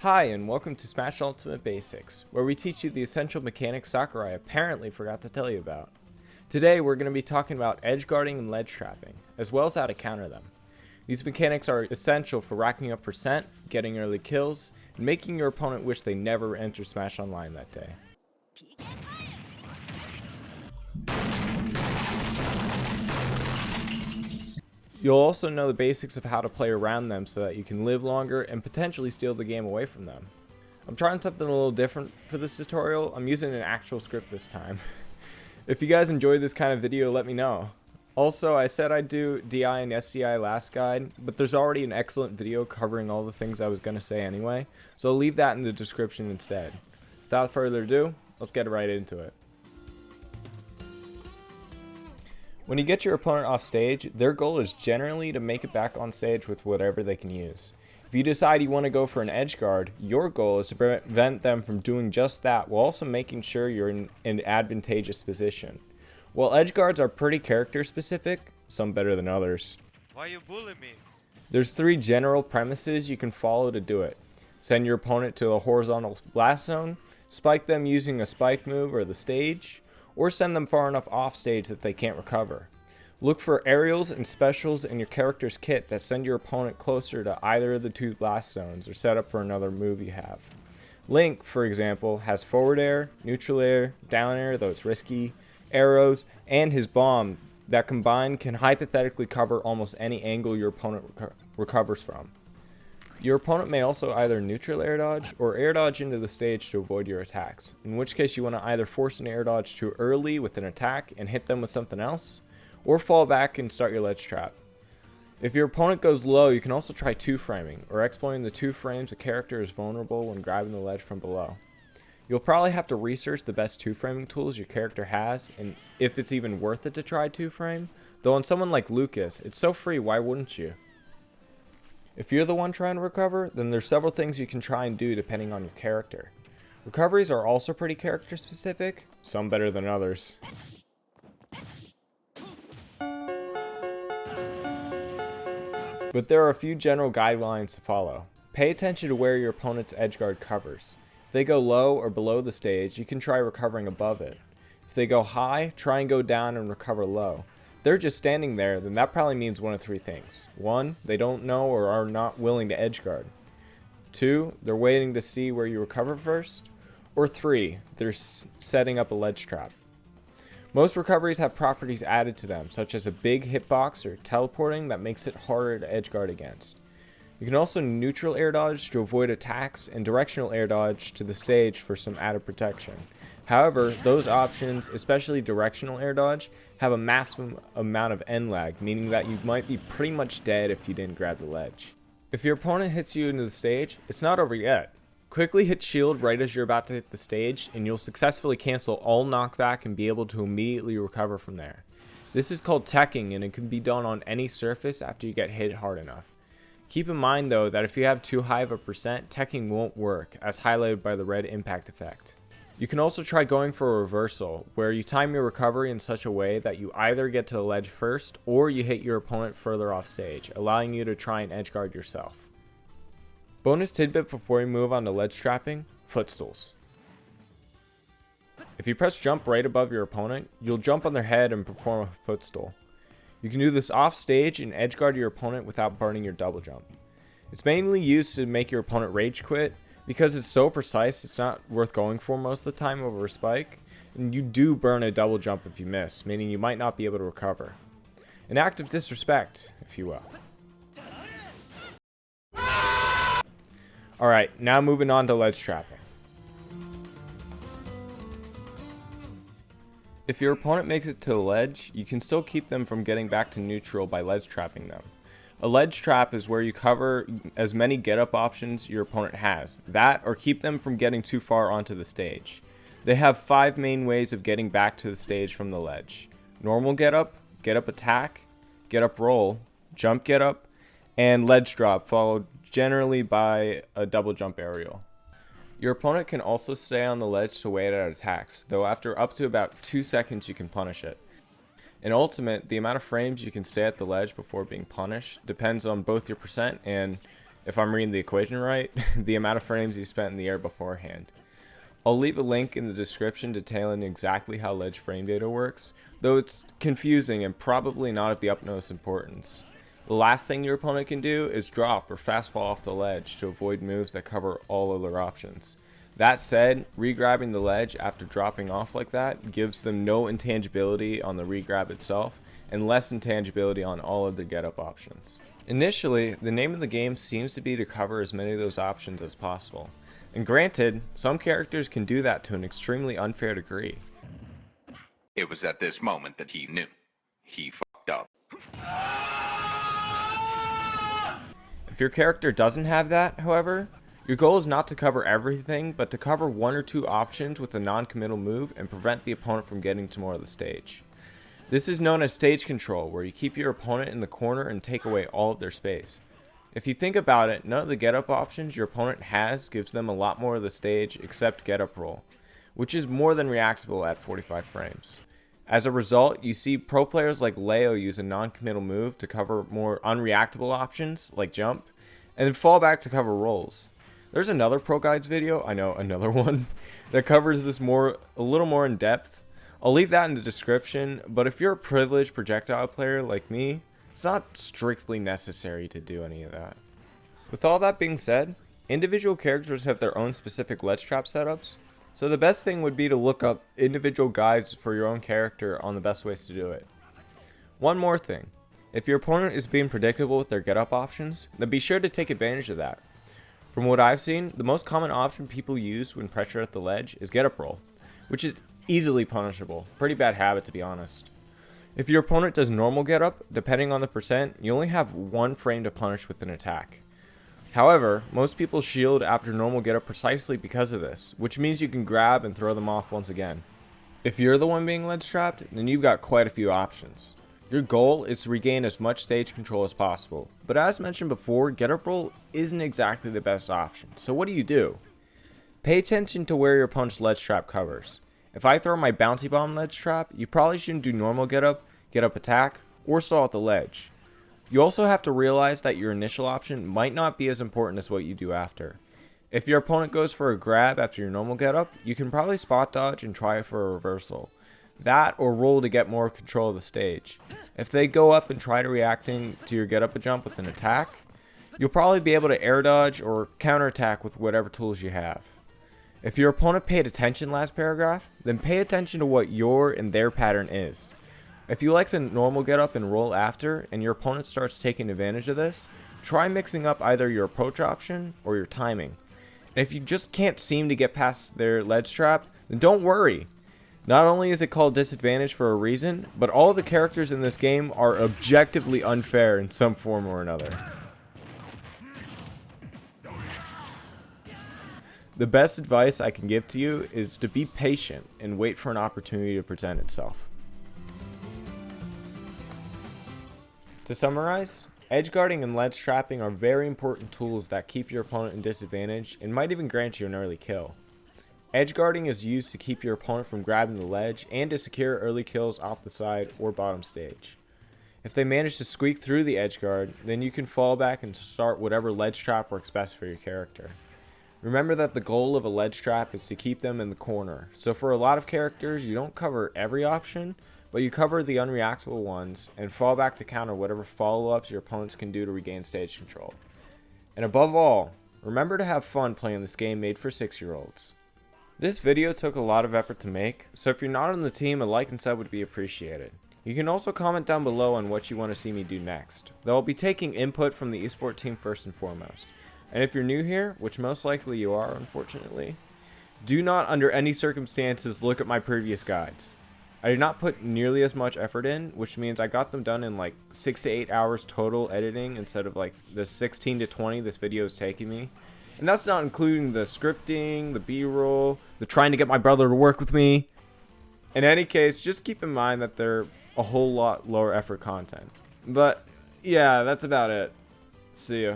Hi, and welcome to Smash Ultimate Basics, where we teach you the essential mechanics Sakurai apparently forgot to tell you about. Today, we're going to be talking about edgeguarding and ledgetrapping, as well as how to counter them. These mechanics are essential for racking up percent, getting early kills, and making your opponent wish they never entered Smash Online that day. You'll also know the basics of how to play around them so that you can live longer and potentially steal the game away from them. I'm trying something a little different for this tutorial. I'm using an actual script this time. If you guys enjoyed this kind of video, let me know. Also, I said I'd do DI and SDI last guide, but there's already an excellent video covering all the things I was going to say anyway, so I'll leave that in the description instead. Without further ado, let's get right into it. When you get your opponent off stage, their goal is generally to make it back on stage with whatever they can use. If you decide you want to go for an edge guard, your goal is to prevent them from doing just that while also making sure you're in an advantageous position. While edge guards are pretty character specific, some better than others. Why you bully me? There's three general premises you can follow to do it. Send your opponent to a horizontal blast zone, spike them using a spike move or the stage, or send them far enough off stage that they can't recover. Look for aerials and specials in your character's kit that send your opponent closer to either of the two blast zones or set up for another move you have. Link, for example, has forward air, neutral air, down air, though it's risky, arrows, and his bomb that combined can hypothetically cover almost any angle your opponent recovers from. Your opponent may also either neutral air dodge or air dodge into the stage to avoid your attacks, in which case you want to either force an air dodge too early with an attack and hit them with something else, or fall back and start your ledge trap. If your opponent goes low, you can also try two framing, or exploiting the two frames a character is vulnerable when grabbing the ledge from below. You'll probably have to research the best two framing tools your character has, and if it's even worth it to try two frame, though on someone like Lucas, it's so free, why wouldn't you? If you're the one trying to recover, then there's several things you can try and do depending on your character. Recoveries are also pretty character specific, some better than others. But there are a few general guidelines to follow. Pay attention to where your opponent's edgeguard covers. If they go low or below the stage, you can try recovering above it. If they go high, try and go down and recover low. They're just standing there, then that probably means one of three things. 1, they don't know or are not willing to edgeguard. 2, they're waiting to see where you recover first. Or 3, they're setting up a ledge trap. Most recoveries have properties added to them, such as a big hitbox or teleporting that makes it harder to edgeguard against. You can also neutral air dodge to avoid attacks and directional air dodge to the stage for some added protection. However, those options, especially directional air dodge, have a massive amount of end lag, meaning that you might be pretty much dead if you didn't grab the ledge. If your opponent hits you into the stage, it's not over yet. Quickly hit shield right as you're about to hit the stage, and you'll successfully cancel all knockback and be able to immediately recover from there. This is called teching, and it can be done on any surface after you get hit hard enough. Keep in mind though that if you have too high of a percent, teching won't work, as highlighted by the red impact effect. You can also try going for a reversal, where you time your recovery in such a way that you either get to the ledge first, or you hit your opponent further off stage, allowing you to try and edgeguard yourself. Bonus tidbit before you move on to ledge trapping: footstools. If you press jump right above your opponent, you'll jump on their head and perform a footstool. You can do this off stage and edgeguard your opponent without burning your double jump. It's mainly used to make your opponent rage quit. Because it's so precise, it's not worth going for most of the time over a spike, and you do burn a double jump if you miss, meaning you might not be able to recover. An act of disrespect, if you will. Alright, now moving on to ledge trapping. If your opponent makes it to the ledge, you can still keep them from getting back to neutral by ledge trapping them. A ledge trap is where you cover as many get-up options your opponent has. That, or keep them from getting too far onto the stage. They have 5 main ways of getting back to the stage from the ledge: normal get-up attack, get-up roll, jump get-up, and ledge drop, followed generally by a double jump aerial. Your opponent can also stay on the ledge to wait out attacks, though after up to about 2 seconds you can punish it. In Ultimate, the amount of frames you can stay at the ledge before being punished depends on both your percent and if I'm reading the equation right, the amount of frames you spent in the air beforehand. I'll leave a link in the description detailing exactly how ledge frame data works, though it's confusing and probably not of the utmost importance. The last thing your opponent can do is drop or fast fall off the ledge to avoid moves that cover all other options. That said, re-grabbing the ledge after dropping off like that gives them no intangibility on the re-grab itself and less intangibility on all of their get-up options. Initially, the name of the game seems to be to cover as many of those options as possible. And granted, some characters can do that to an extremely unfair degree. It was at this moment that he knew. He fucked up. If your character doesn't have that, however, your goal is not to cover everything, but to cover one or two options with a non-committal move and prevent the opponent from getting to more of the stage. This is known as stage control, where you keep your opponent in the corner and take away all of their space. If you think about it, none of the get-up options your opponent has gives them a lot more of the stage except get-up roll, which is more than reactable at 45 frames. As a result, you see pro players like Leo use a non-committal move to cover more unreactable options like jump, and then fall back to cover rolls. There's another Pro Guides video, I know, another one, that covers this a little more in depth. I'll leave that in the description, but if you're a privileged projectile player like me, it's not strictly necessary to do any of that. With all that being said, individual characters have their own specific ledge trap setups, so the best thing would be to look up individual guides for your own character on the best ways to do it. One more thing, if your opponent is being predictable with their get-up options, then be sure to take advantage of that. From what I've seen, the most common option people use when pressured at the ledge is get-up roll, which is easily punishable. Pretty bad habit, to be honest. If your opponent does normal get-up, depending on the percent, you only have one frame to punish with an attack. However, most people shield after normal get-up precisely because of this, which means you can grab and throw them off once again. If you're the one being ledge trapped, then you've got quite a few options. Your goal is to regain as much stage control as possible, but as mentioned before, get-up roll isn't exactly the best option, so what do? Pay attention to where your opponent's ledge trap covers. If I throw my bouncy bomb ledge trap, you probably shouldn't do normal get-up attack, or stall at the ledge. You also have to realize that your initial option might not be as important as what you do after. If your opponent goes for a grab after your normal get-up, you can probably spot dodge and try for a reversal. That or roll to get more control of the stage. If they go up and try to reacting to your get-up a jump with an attack, you'll probably be able to air dodge or counterattack with whatever tools you have. If your opponent paid attention last paragraph, then pay attention to what your and their pattern is. If you like to normal get up and roll after, and your opponent starts taking advantage of this, try mixing up either your approach option or your timing. And if you just can't seem to get past their ledge trap, then don't worry. Not only is it called disadvantage for a reason, but all the characters in this game are objectively unfair in some form or another. The best advice I can give to you is to be patient and wait for an opportunity to present itself. To summarize, edgeguarding and ledge trapping are very important tools that keep your opponent in disadvantage and might even grant you an early kill. Edgeguarding is used to keep your opponent from grabbing the ledge and to secure early kills off the side or bottom stage. If they manage to squeak through the edgeguard, then you can fall back and start whatever ledge trap works best for your character. Remember that the goal of a ledge trap is to keep them in the corner, so for a lot of characters you don't cover every option, but you cover the unreactable ones and fall back to counter whatever follow-ups your opponents can do to regain stage control. And above all, remember to have fun playing this game made for 6-year-olds. This video took a lot of effort to make, so if you're not on the team, a like and sub would be appreciated. You can also comment down below on what you want to see me do next, though I'll be taking input from the Esport team first and foremost. And if you're new here, which most likely you are unfortunately, do not under any circumstances look at my previous guides. I did not put nearly as much effort in, which means I got them done in like 6 to 8 hours total editing instead of like the 16 to 20 this video is taking me. And that's not including the scripting, the b-roll, the trying to get my brother to work with me. In any case, just keep in mind that they're a whole lot lower effort content. But yeah, that's about it. See ya.